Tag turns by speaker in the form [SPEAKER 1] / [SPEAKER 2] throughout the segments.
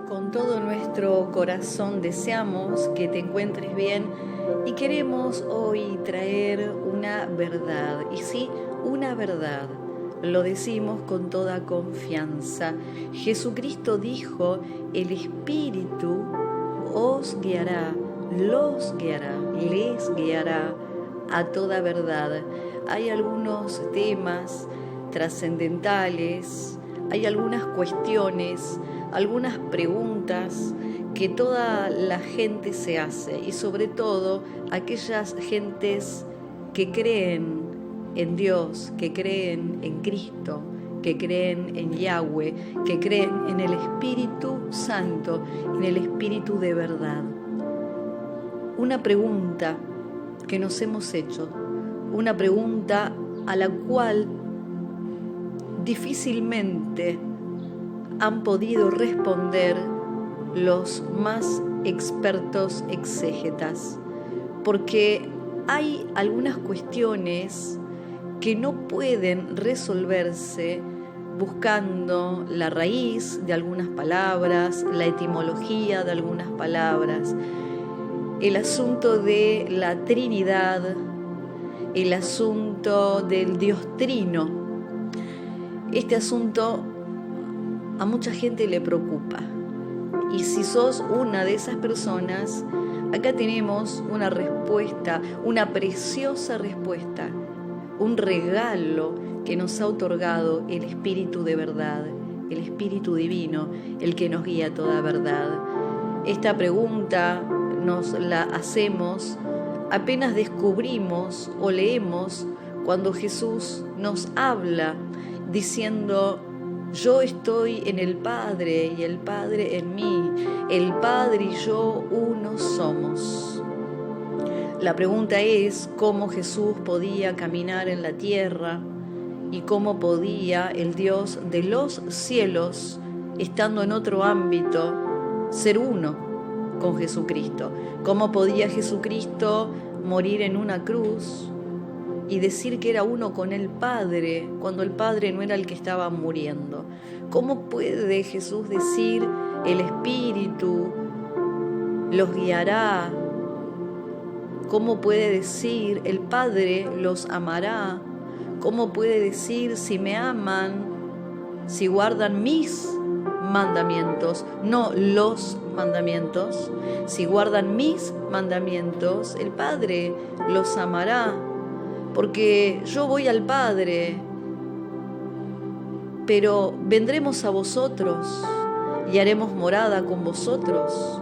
[SPEAKER 1] Con todo nuestro corazón deseamos que te encuentres bien y queremos hoy traer una verdad. Y sí, una verdad. Lo decimos con toda confianza. Jesucristo dijo: el Espíritu os guiará, los guiará, les guiará a toda verdad. Hay algunos temas trascendentales, hay algunas cuestiones, algunas preguntas que toda la gente se hace, y sobre todo aquellas gentes que creen en Dios, que creen en Cristo, que creen en Yahweh, que creen en el Espíritu Santo, en el Espíritu de verdad. Una pregunta que nos hemos hecho, una pregunta a la cual difícilmente han podido responder los más expertos exégetas, porque hay algunas cuestiones que no pueden resolverse buscando la raíz de algunas palabras, la etimología de algunas palabras, el asunto de la Trinidad, el asunto del Dios Trino. Este asunto a mucha gente le preocupa, y si sos una de esas personas, acá tenemos una respuesta, una preciosa respuesta, un regalo que nos ha otorgado el Espíritu de verdad, el Espíritu Divino, el que nos guía a toda verdad. Esta pregunta nos la hacemos apenas descubrimos o leemos cuando Jesús nos habla diciendo: yo estoy en el Padre y el Padre en mí, el Padre y yo uno somos. La pregunta es cómo Jesús podía caminar en la tierra y cómo podía el Dios de los cielos, estando en otro ámbito, ser uno con Jesucristo. ¿Cómo podía Jesucristo morir en una cruz y decir que era uno con el Padre cuando el Padre no era el que estaba muriendo? ¿Cómo puede Jesús decir: el Espíritu los guiará? ¿Cómo puede decir: el Padre los amará? ¿Cómo puede decir: si me aman, si guardan mis mandamientos, no los mandamientos, si guardan mis mandamientos, el Padre los amará? Porque yo voy al Padre, pero vendremos a vosotros y haremos morada con vosotros,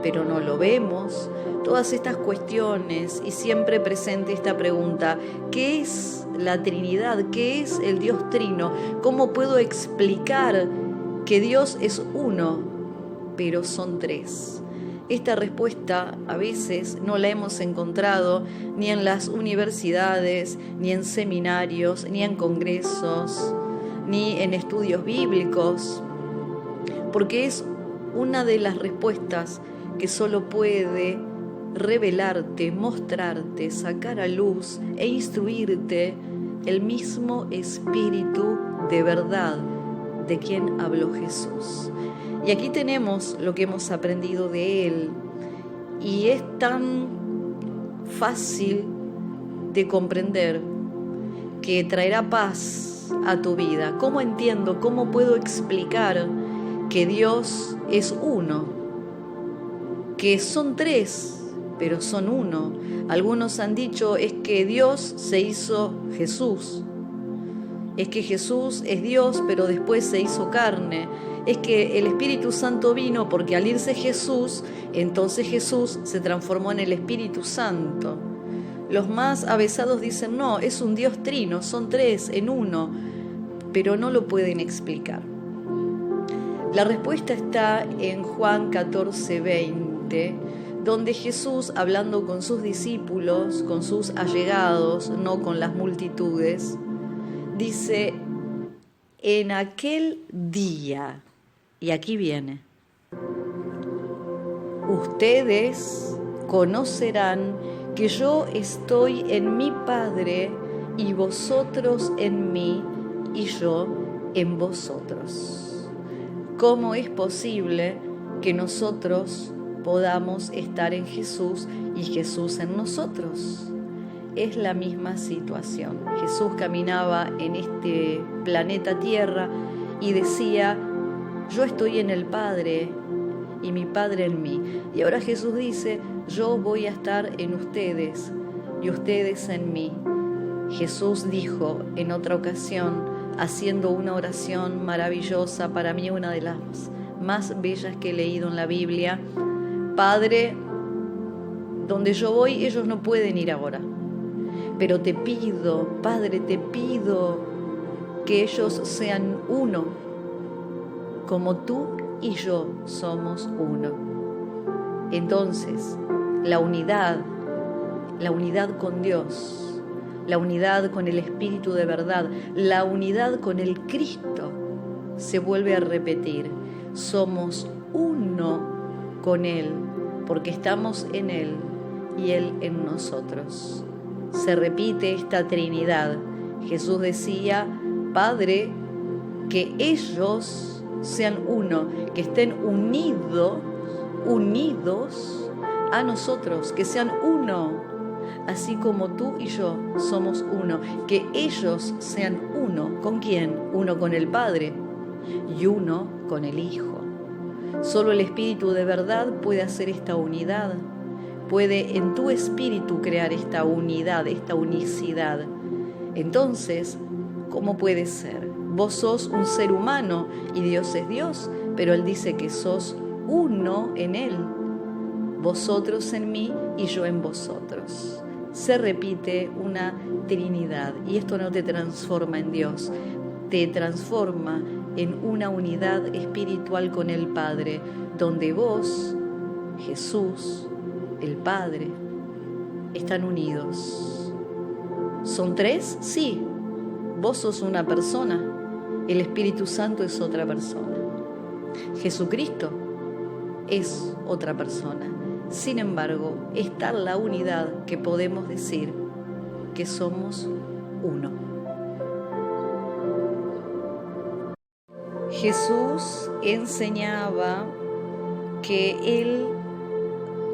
[SPEAKER 1] pero no lo vemos. Todas estas cuestiones, y siempre presente esta pregunta: ¿qué es la Trinidad? ¿Qué es el Dios Trino? ¿Cómo puedo explicar que Dios es uno, pero son tres? Esta respuesta a veces no la hemos encontrado ni en las universidades, ni en seminarios, ni en congresos, ni en estudios bíblicos, porque es una de las respuestas que solo puede revelarte, mostrarte, sacar a luz e instruirte el mismo Espíritu de verdad de quien habló Jesús. Y aquí tenemos lo que hemos aprendido de Él, y es tan fácil de comprender que traerá paz a tu vida. ¿Cómo entiendo, cómo puedo explicar que Dios es uno? Que son tres, pero son uno. Algunos han dicho: es que Dios se hizo Jesús. Es que Jesús es Dios, pero después se hizo carne. Es que el Espíritu Santo vino porque al irse Jesús, entonces Jesús se transformó en el Espíritu Santo. Los más avesados dicen: no, es un Dios trino, son tres en uno, pero no lo pueden explicar. La respuesta está en Juan 14:20, donde Jesús, hablando con sus discípulos, con sus allegados, no con las multitudes, dice: en aquel día, y aquí viene, ustedes conocerán que yo estoy en mi Padre y vosotros en mí y yo en vosotros. ¿Cómo es posible que nosotros podamos estar en Jesús y Jesús en nosotros? Es la misma situación. Jesús caminaba en este planeta Tierra y decía: yo estoy en el Padre y mi Padre en mí. Y ahora Jesús dice: yo voy a estar en ustedes y ustedes en mí. Jesús dijo en otra ocasión, haciendo una oración maravillosa, para mí una de las más bellas que he leído en la Biblia: Padre, donde yo voy ellos no pueden ir ahora, pero te pido, Padre, te pido que ellos sean uno, como tú y yo somos uno. Entonces, la unidad con Dios, la unidad con el Espíritu de verdad, la unidad con el Cristo se vuelve a repetir. Somos uno con Él, porque estamos en Él y Él en nosotros. Se repite esta Trinidad. Jesús decía: Padre, que ellos sean uno, que estén unidos a nosotros, que sean uno, así como tú y yo somos uno, que ellos sean uno. ¿Con quién? Uno con el Padre y uno con el Hijo. Solo el Espíritu de verdad puede hacer esta unidad, puede en tu espíritu crear esta unidad, esta unicidad. Entonces, ¿cómo puede ser? Vos sos un ser humano y Dios es Dios, pero Él dice que sos uno en Él. Vosotros en mí y yo en vosotros. Se repite una Trinidad y esto no te transforma en Dios, te transforma en una unidad espiritual con el Padre, donde vos, Jesús, el Padre, están unidos. ¿Son tres? Sí. Vos sos una persona, el Espíritu Santo es otra persona, Jesucristo es otra persona. Sin embargo, está la unidad que podemos decir que somos uno. Jesús enseñaba que Él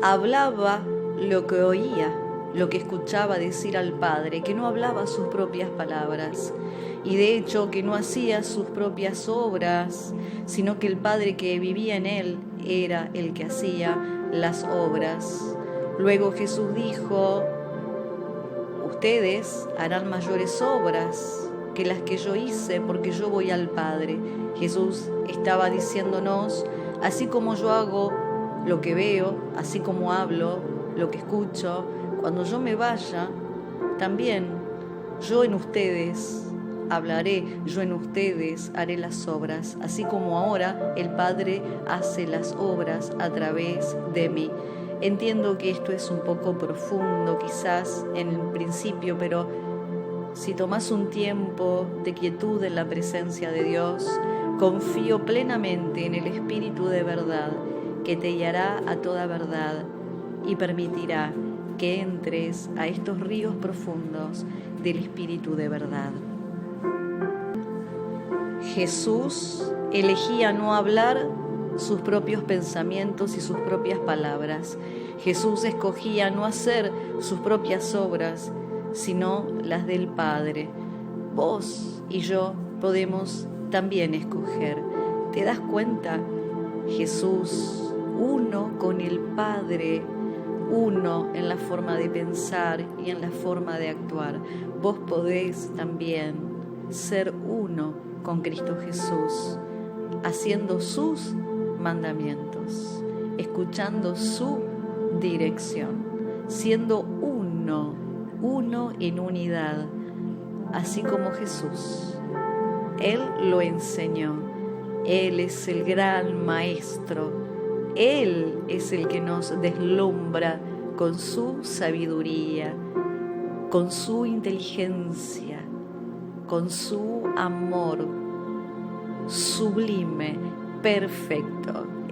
[SPEAKER 1] hablaba lo que oía, lo que escuchaba decir al Padre, que no hablaba sus propias palabras y de hecho que no hacía sus propias obras, sino que el Padre que vivía en Él era el que hacía las obras. Luego Jesús dijo: ustedes harán mayores obras que las que yo hice, porque yo voy al Padre. Jesús estaba diciéndonos: así como yo hago lo que veo, así como hablo lo que escucho, cuando yo me vaya, también yo en ustedes hablaré, yo en ustedes haré las obras, así como ahora el Padre hace las obras a través de mí. Entiendo que esto es un poco profundo quizás en el principio, pero si tomas un tiempo de quietud en la presencia de Dios, confío plenamente en el Espíritu de verdad que te guiará a toda verdad y permitirá que entres a estos ríos profundos del Espíritu de verdad. Jesús elegía no hablar sus propios pensamientos y sus propias palabras. Jesús escogía no hacer sus propias obras, sino las del Padre. Vos y yo podemos también escoger. ¿Te das cuenta? Jesús, uno con el Padre, uno en la forma de pensar y en la forma de actuar. Vos podés también ser uno con Cristo Jesús, haciendo sus mandamientos, escuchando su dirección, siendo uno en unidad, así como Jesús. Él lo enseñó. Él es el gran maestro. Él es el que nos deslumbra con su sabiduría, con su inteligencia, con su amor sublime, perfecto.